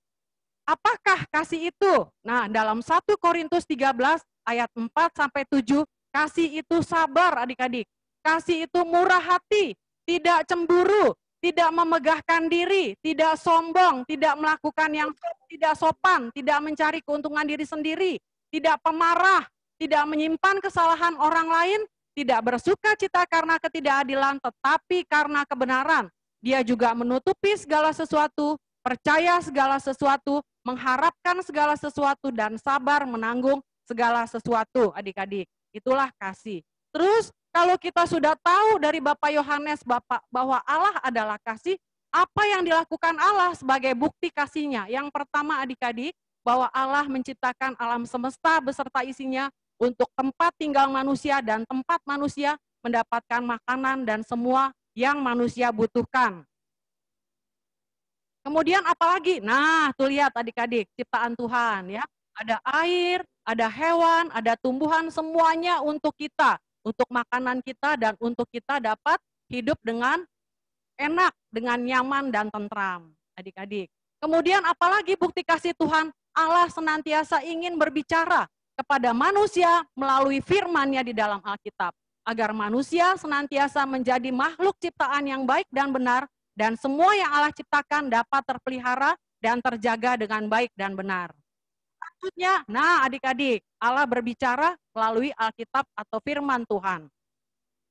apakah kasih itu? Nah, dalam 1 Korintus 13 ayat 4-7, kasih itu sabar adik-adik. Kasih itu murah hati, tidak cemburu, tidak memegahkan diri, tidak sombong, tidak melakukan yang tidak sopan, tidak mencari keuntungan diri sendiri, tidak pemarah, tidak menyimpan kesalahan orang lain, tidak bersuka cita karena ketidakadilan, tetapi karena kebenaran. Dia juga menutupi segala sesuatu, percaya segala sesuatu, mengharapkan segala sesuatu, dan sabar menanggung segala sesuatu, adik-adik. Itulah kasih. Terus kalau kita sudah tahu dari Bapak Yohanes bahwa Allah adalah kasih, apa yang dilakukan Allah sebagai bukti kasihnya? Yang pertama adik-adik, bahwa Allah menciptakan alam semesta beserta isinya untuk tempat tinggal manusia dan tempat manusia mendapatkan makanan dan semua yang manusia butuhkan. Kemudian apalagi? Nah, tuh lihat adik-adik, ciptaan Tuhan ya. Ada air, ada hewan, ada tumbuhan, semuanya untuk kita, untuk makanan kita, dan untuk kita dapat hidup dengan enak, dengan nyaman dan tentram, adik-adik. Kemudian apalagi bukti kasih Tuhan? Allah senantiasa ingin berbicara kepada manusia melalui firman-Nya di dalam Alkitab, agar manusia senantiasa menjadi makhluk ciptaan yang baik dan benar, dan semua yang Allah ciptakan dapat terpelihara dan terjaga dengan baik dan benar. Selanjutnya, nah adik-adik, Allah berbicara melalui Alkitab atau firman Tuhan.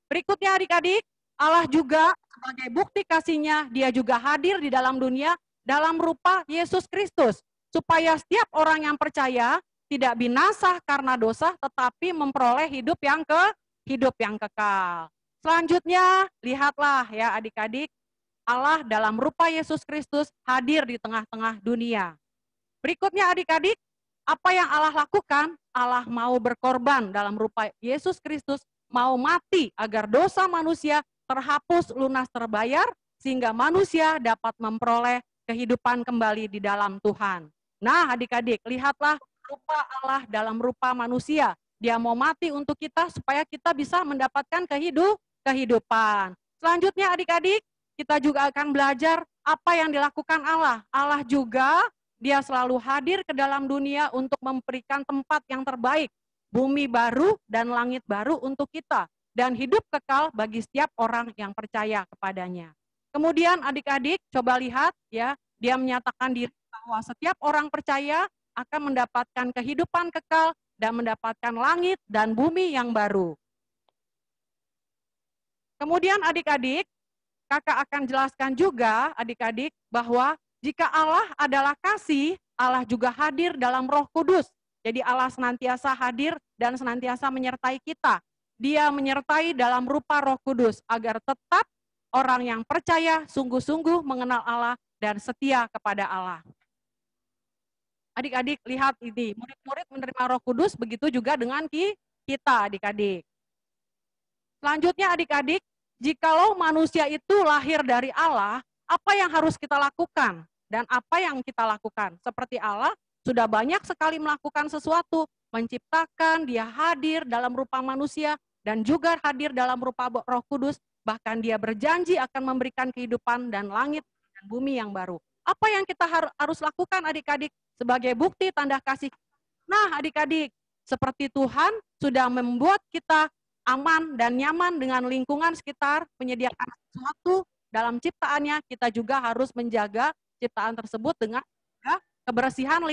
Berikutnya adik-adik, Allah juga sebagai bukti kasih-Nya, Dia juga hadir di dalam dunia dalam rupa Yesus Kristus, supaya setiap orang yang percaya tidak binasa karena dosa, tetapi memperoleh hidup yang kekal. Selanjutnya, lihatlah ya adik-adik, Allah dalam rupa Yesus Kristus hadir di tengah-tengah dunia. Berikutnya adik-adik, apa yang Allah lakukan? Allah mau berkorban dalam rupa Yesus Kristus, mau mati agar dosa manusia terhapus lunas terbayar, sehingga manusia dapat memperoleh kehidupan kembali di dalam Tuhan. Nah adik-adik, lihatlah rupa Allah dalam rupa manusia. Dia mau mati untuk kita supaya kita bisa mendapatkan kehidupan. Selanjutnya adik-adik, kita juga akan belajar apa yang dilakukan Allah. Allah juga dia selalu hadir ke dalam dunia untuk memberikan tempat yang terbaik, bumi baru dan langit baru untuk kita, dan hidup kekal bagi setiap orang yang percaya kepadanya. Kemudian adik-adik coba lihat ya, dia menyatakan diri bahwa setiap orang percaya akan mendapatkan kehidupan kekal dan mendapatkan langit dan bumi yang baru. Kemudian adik-adik, kakak akan jelaskan juga adik-adik bahwa jika Allah adalah kasih, Allah juga hadir dalam Roh Kudus. Jadi Allah senantiasa hadir dan senantiasa menyertai kita. Dia menyertai dalam rupa Roh Kudus agar tetap orang yang percaya sungguh-sungguh mengenal Allah dan setia kepada Allah. Adik-adik lihat ini, murid-murid menerima Roh Kudus, begitu juga dengan kita adik-adik. Selanjutnya adik-adik, jikalau manusia itu lahir dari Allah, apa yang harus kita lakukan? Dan apa yang kita lakukan? Seperti Allah sudah banyak sekali melakukan sesuatu, menciptakan, dia hadir dalam rupa manusia, dan juga hadir dalam rupa Roh Kudus, bahkan dia berjanji akan memberikan kehidupan dan langit dan bumi yang baru. Apa yang kita harus lakukan adik-adik sebagai bukti tanda kasih? Nah adik-adik, seperti Tuhan sudah membuat kita aman dan nyaman dengan lingkungan sekitar, menyediakan sesuatu dalam ciptaannya, kita juga harus menjaga ciptaan tersebut dengan kebersihan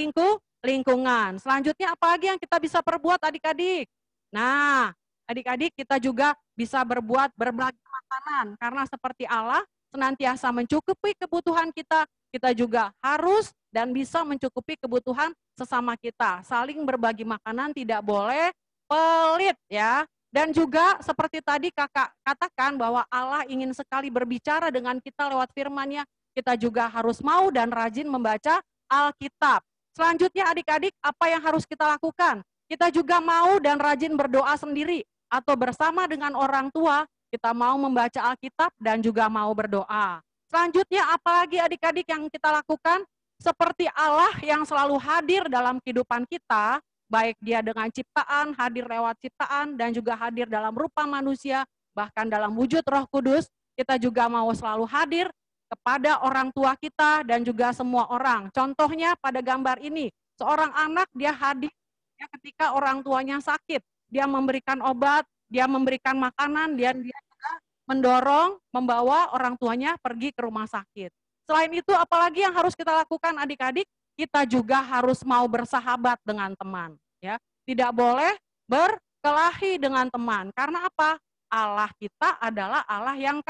lingkungan. Selanjutnya apa lagi yang kita bisa perbuat adik-adik? Nah, adik-adik kita juga bisa berbagi makanan, karena seperti Allah senantiasa mencukupi kebutuhan kita, kita juga harus dan bisa mencukupi kebutuhan sesama kita. Saling berbagi makanan, tidak boleh pelit ya. Dan juga seperti tadi kakak katakan bahwa Allah ingin sekali berbicara dengan kita lewat firman-Nya. Kita juga harus mau dan rajin membaca Alkitab. Selanjutnya adik-adik, apa yang harus kita lakukan? Kita juga mau dan rajin berdoa sendiri atau bersama dengan orang tua. Kita mau membaca Alkitab dan juga mau berdoa. Selanjutnya apalagi adik-adik yang kita lakukan? Seperti Allah yang selalu hadir dalam kehidupan kita, baik dia dengan ciptaan, hadir lewat ciptaan, dan juga hadir dalam rupa manusia, bahkan dalam wujud Roh Kudus, kita juga mau selalu hadir kepada orang tua kita dan juga semua orang. Contohnya pada gambar ini, seorang anak dia hadir ya, ketika orang tuanya sakit, dia memberikan obat, dia memberikan makanan, dan dia juga mendorong, membawa orang tuanya pergi ke rumah sakit. Selain itu, apalagi yang harus kita lakukan adik-adik? Kita juga harus mau bersahabat dengan teman. Ya, tidak boleh berkelahi dengan teman. Karena apa? Allah kita adalah Allah yang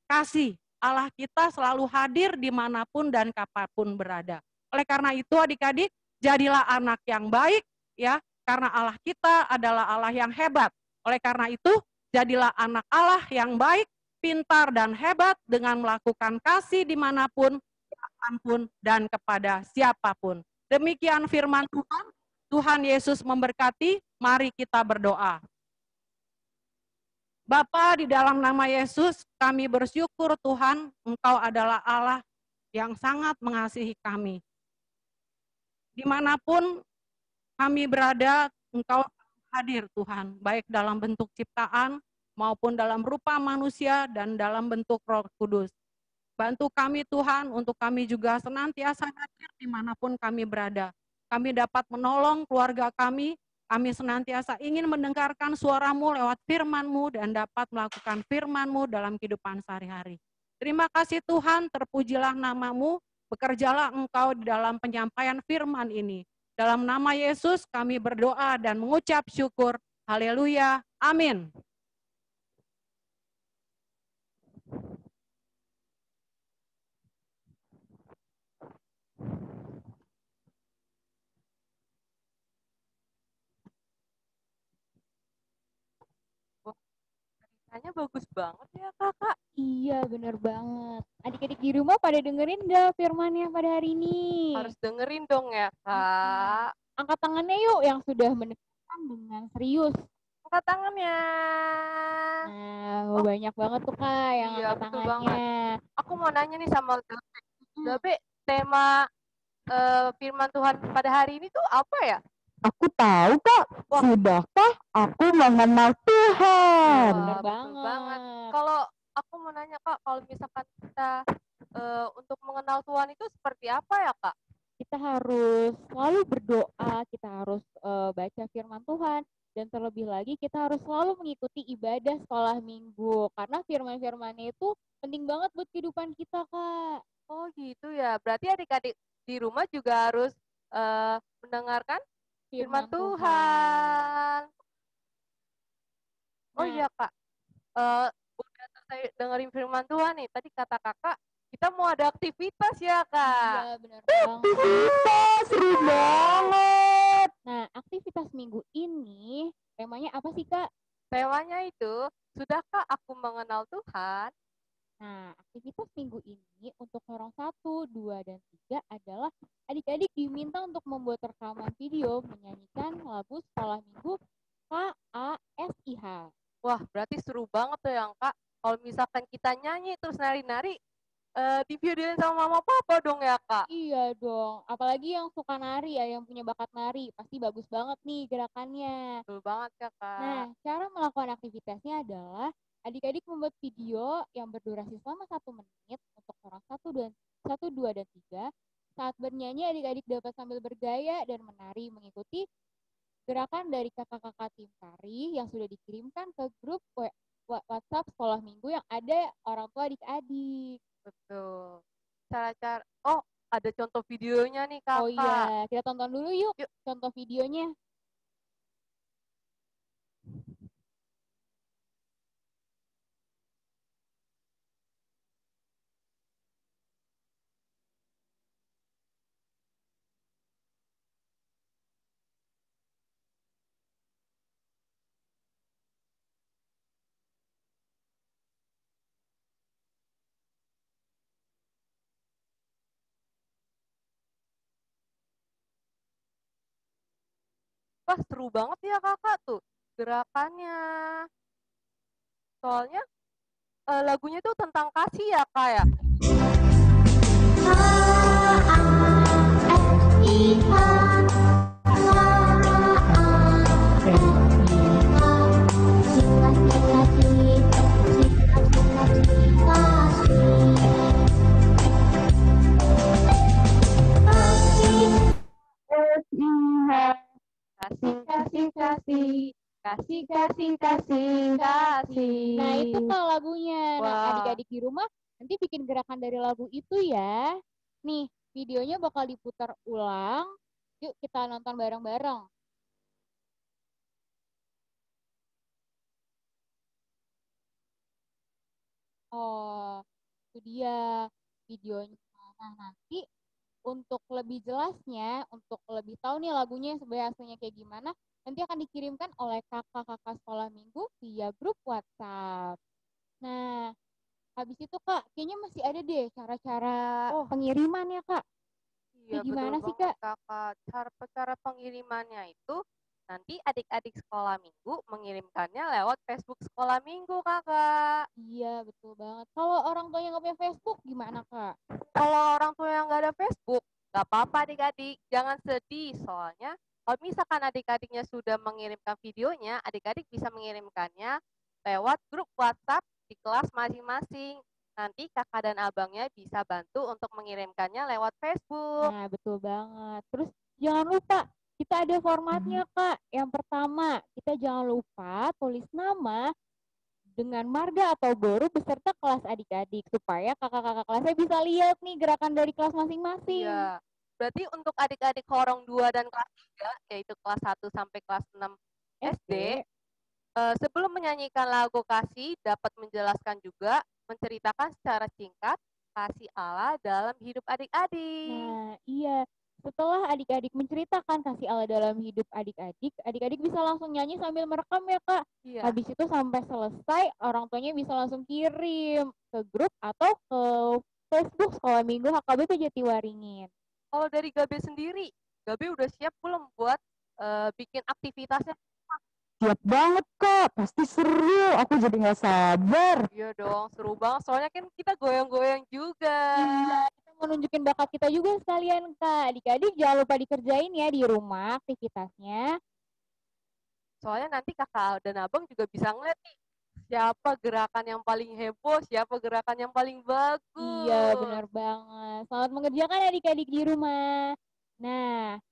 kasih. Allah kita selalu hadir dimanapun dan kapanpun berada. Oleh karena itu adik-adik, jadilah anak yang baik, ya, karena Allah kita adalah Allah yang hebat. Oleh karena itu, jadilah anak Allah yang baik, pintar dan hebat dengan melakukan kasih dimanapun, kapanpun, dan kepada siapapun. Demikian firman Tuhan. Tuhan Yesus memberkati, mari kita berdoa. Bapa, di dalam nama Yesus, kami bersyukur Tuhan, Engkau adalah Allah yang sangat mengasihi kami. Dimanapun kami berada, Engkau hadir Tuhan, baik dalam bentuk ciptaan, maupun dalam rupa manusia, dan dalam bentuk Roh Kudus. Bantu kami Tuhan, untuk kami juga senantiasa hadir dimanapun kami berada. Kami dapat menolong keluarga kami senantiasa ingin mendengarkan suara-Mu lewat firman-Mu dan dapat melakukan firman-Mu dalam kehidupan sehari-hari. Terima kasih Tuhan, terpujilah nama-Mu, bekerjalah Engkau di dalam penyampaian firman ini. Dalam nama Yesus kami berdoa dan mengucap syukur. Haleluya. Amin. Ceritanya bagus banget ya kakak. Iya bener banget. Adik-adik di rumah pada dengerin gak firmannya pada hari ini? Harus dengerin dong ya kak. Angkat tangannya yuk yang sudah mendengarkan dengan serius. Angkat tangannya. Nah, banyak banget tuh kak yang Iya, angkat tangannya. Aku mau nanya nih sama Dabe, tema firman Tuhan pada hari ini tuh apa ya? Aku tahu, Kak. Wah. Sudahkah aku mengenal Tuhan? Bener Wah, betul banget. banget. Kalau aku mau nanya Kak, kalau misalkan kita untuk mengenal Tuhan itu seperti apa ya Kak? Kita harus selalu berdoa, kita harus baca firman Tuhan, dan terlebih lagi kita harus selalu mengikuti ibadah sekolah minggu, karena firman-firmannya itu penting banget buat kehidupan kita, Kak. Oh gitu ya, berarti adik-adik di rumah juga harus mendengarkan firman Tuhan. Oh Nah, iya Kak, udah selesai dengerin firman Tuhan nih, tadi kata kakak, kita mau ada aktivitas ya Kak? iya bener banget. Aktivitas seru banget. Nah, aktivitas minggu ini temanya apa sih, Kak? Temanya itu, sudahkah aku mengenal Tuhan? Nah, aktivitas minggu ini untuk orang 1, 2, dan 3 adalah adik-adik diminta untuk membuat rekaman video menyanyikan lagu sekolah minggu KASIH. Wah, berarti seru banget tuh yang Kak. Kalau misalkan kita nyanyi terus nari-nari, di videoin sama mama papa dong ya Kak? Iya dong, apalagi yang suka nari ya, yang punya bakat nari, pasti bagus banget nih gerakannya. Betul banget ya Kak. Nah, cara melakukan aktivitasnya adalah adik-adik membuat video yang berdurasi selama 1 menit untuk orang 1, 2, dan 3. Saat bernyanyi, adik-adik dapat sambil bergaya dan menari mengikuti gerakan dari kakak-kakak tim tari yang sudah dikirimkan ke grup WhatsApp sekolah minggu yang ada orang tua adik-adik. Betul. Cara-cara, oh ada contoh videonya nih Kakak. Oh iya, kita tonton dulu yuk, Yuk. contoh videonya. Wah, seru banget ya Kakak tuh gerakannya. Soalnya lagunya tuh tentang kasih ya Kak ya? Kasih. Nah, itu Kak lagunya. Nah, Wah. adik-adik di rumah nanti bikin gerakan dari lagu itu ya. Nih, videonya bakal diputar ulang. Yuk kita nonton bareng-bareng. Oh, itu dia videonya. Nah, nanti untuk lebih jelasnya, untuk lebih tahu nih lagunya sebenarnya aslinya kayak gimana, nanti akan dikirimkan oleh kakak-kakak sekolah minggu via grup WhatsApp. Nah, habis itu Kak, kayaknya masih ada deh cara-cara pengiriman ya Kak. Iya, gimana betul sih banget, Kak? Cara pengirimannya itu nanti adik-adik sekolah minggu mengirimkannya lewat Facebook sekolah minggu, Kakak. Iya, betul banget. Kalau orang tuanya nggak punya Facebook, gimana Kak? Kalau orang tua yang nggak ada Facebook, nggak apa-apa adik-adik, jangan sedih. Soalnya kalau misalkan adik-adiknya sudah mengirimkan videonya, adik-adik bisa mengirimkannya lewat grup WhatsApp di kelas masing-masing. Nanti kakak dan abangnya bisa bantu untuk mengirimkannya lewat Facebook. Nah, betul banget. Terus jangan lupa, kita ada formatnya Kak. Yang pertama, kita jangan lupa tulis nama dengan marga atau boru beserta kelas adik-adik supaya kakak-kakak kelasnya bisa lihat nih gerakan dari kelas masing-masing. Iya. Berarti untuk adik-adik Horong 2 dan kelas 3, yaitu kelas 1 sampai kelas 6 SD, sebelum menyanyikan lagu kasih dapat menjelaskan juga, menceritakan secara singkat kasih Allah dalam hidup adik-adik. Nah, iya. Setelah adik-adik menceritakan kasih Allah dalam hidup adik-adik, adik-adik bisa langsung nyanyi sambil merekam ya Kak. Iya. Habis itu sampai selesai, orang tuanya bisa langsung kirim ke grup atau ke Facebook Sekolah Minggu HKBP Jatiwaringin. Kalau dari Gabe sendiri, Gabe udah siap belum buat bikin aktivitasnya? Siap banget Kak, pasti seru. Aku jadi nggak sabar. Iya dong, seru banget. Soalnya kan kita goyang-goyang juga. Iya, kita mau nunjukin bakat kita juga sekalian Kak. Adik-adik jangan lupa dikerjain ya di rumah aktivitasnya. Soalnya nanti kakak dan abang juga bisa ngeliat nih, siapa gerakan yang paling heboh, siapa gerakan yang paling bagus. Iya, benar banget. Selamat mengerjakan adik-adik di rumah. Nah,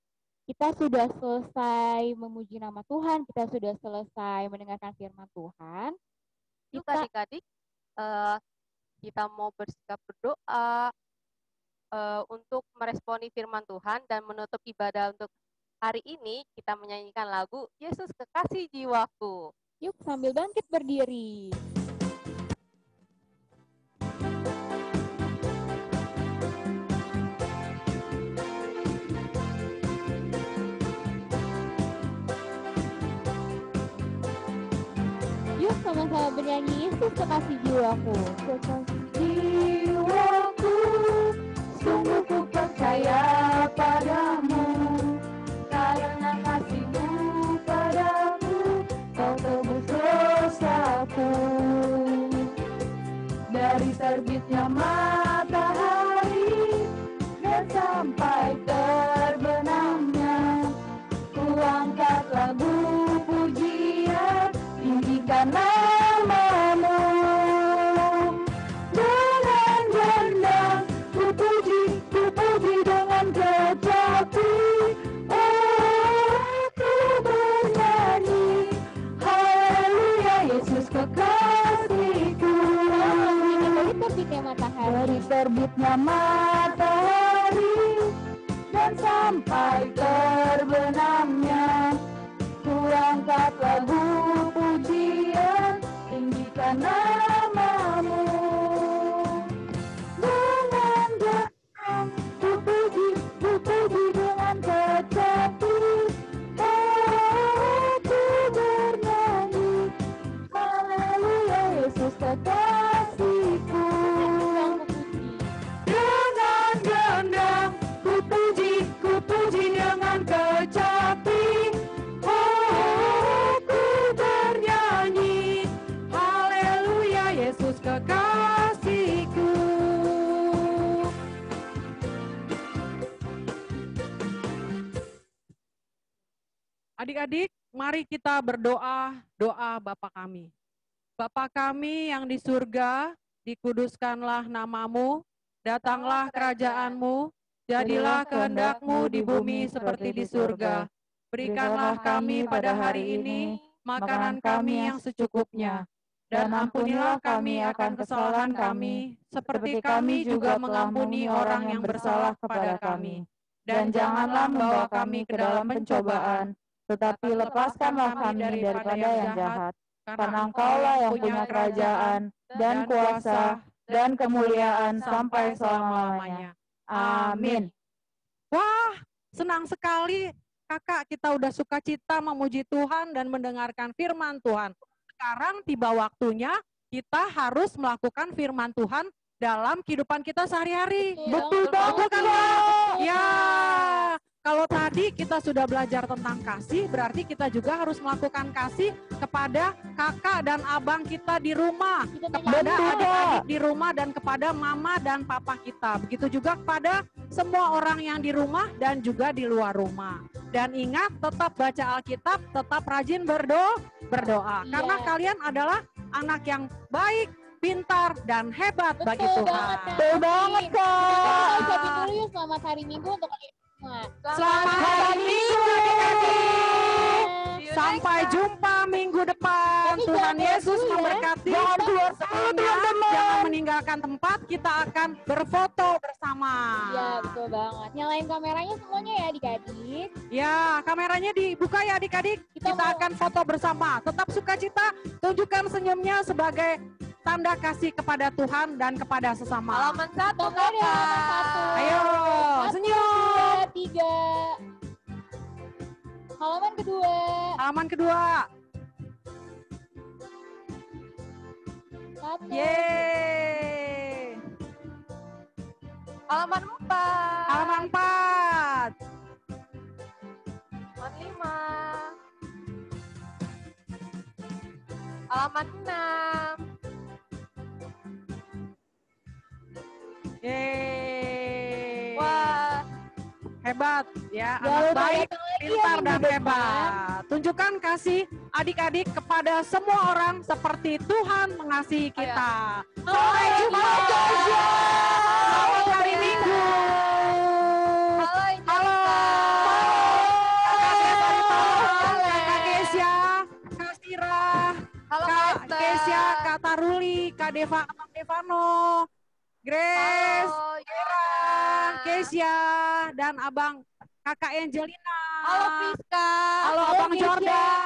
kita sudah selesai memuji nama Tuhan, kita sudah selesai mendengarkan firman Tuhan. Yuk adik-adik, kita mau bersikap berdoa untuk meresponi firman Tuhan dan menutup ibadah untuk hari ini. Kita menyanyikan lagu Yesus Kekasih Jiwaku. Yuk sambil bangkit berdiri. Yuk sama-sama bernyanyi Yesus Kekasih Jiwaku. Kekasih jiwaku, sungguh ku percaya padamu, karena kasih-Mu padaku, Kau tebus dosaku. Dari terbitnya matahari dan sampai terbenamnya, ku angkat lagu pujian, tinggikan nama-Mu. Dengan gendang ku puji dengan kecapi. Oh, ku bernyanyi, haleluya Yesus kekasihku. Dari terbitnya matahari. Dari terbitnya matahari dan sampai terbenamnya, ku angkat lagu pujian, tinggikan nama-Mu. Dengan gendang ku puji dengan kecapi. Oh, ku bernyanyi, haleluya Yesus kekasihku. Dengan gendang ku puji dengan kecapi. Oh, ku bernyanyi, haleluya Yesus kekasihku. Adik-adik, mari kita berdoa, doa Bapa kami. Bapa kami yang di surga, dikuduskanlah nama-Mu, datanglah kerajaan-Mu, jadilah kehendak-Mu di bumi seperti di surga. Berikanlah kami pada hari ini makanan kami yang secukupnya, dan ampunilah kami akan kesalahan kami, seperti kami juga mengampuni orang yang bersalah kepada kami. Dan janganlah membawa kami ke dalam pencobaan, tetapi lepaskanlah kami daripada yang jahat. Karena Engkaulah yang punya kerajaan, dan kuasa, dan kemuliaan sampai selama-lamanya. Amin. Wah, senang sekali kakak kita udah sukacita memuji Tuhan dan mendengarkan firman Tuhan. Sekarang tiba waktunya kita harus melakukan firman Tuhan dalam kehidupan kita sehari-hari. Betul banget, kan? Kak. Ya, kalau tadi kita sudah belajar tentang kasih, berarti kita juga harus melakukan kasih kepada kakak dan abang kita di rumah, kepada adik-adik di rumah, dan kepada mama dan papa kita. Begitu juga kepada semua orang yang di rumah dan juga di luar rumah. Dan ingat, tetap baca Alkitab, tetap rajin berdoa. Karena kalian adalah anak yang baik, pintar, dan hebat bagi Tuhan. Betul banget, Kak. Kita ucapin dulu yuk selamat hari Minggu untuk kalian semua. Selamat hari Minggu adik-adik. Sampai jumpa minggu depan. Tuhan Yesus memberkati. Jangan keluar teman-teman. Jangan meninggalkan tempat, kita akan berfoto bersama. Ya, betul banget. Nyalain kameranya semuanya ya adik-adik. Ya, kameranya dibuka ya adik-adik. Kita akan foto bersama. Tetap sukacita, tunjukkan senyumnya sebagai tanda kasih kepada Tuhan dan kepada sesama. Halaman 1, Halaman satu. Ayo, senyum. 3. Halaman kedua. Halaman kedua. 1. Yeay. Halaman 4. Halaman 4. Halaman 5. halaman 6. Yeay. Wah, Hebat ya, Jangan anak lupa baik, datang lagi ya pintar minggu dan depan. hebat. Tunjukkan kasih adik-adik kepada semua orang seperti Tuhan mengasihi kita. Sampai jumpa Joshua. Selamat hari Minggu. halo Injilita. Halo. Kakak Kesia, Kak Sira, Halo Kak Esther. Kesia, Kak Taruli, Kak Abang Devano, Grace, Halo Ira, Yona. Kesia, dan Abang Kakak Angelina. Halo Priska. Halo Abang Kesia. Jordan,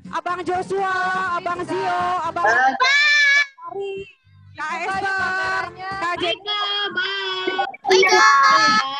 Abang Joshua, Abang Priska. Zio, Abang Ari, Kak Buka yuk Esther, kameranya. Kak Jessica. Bye.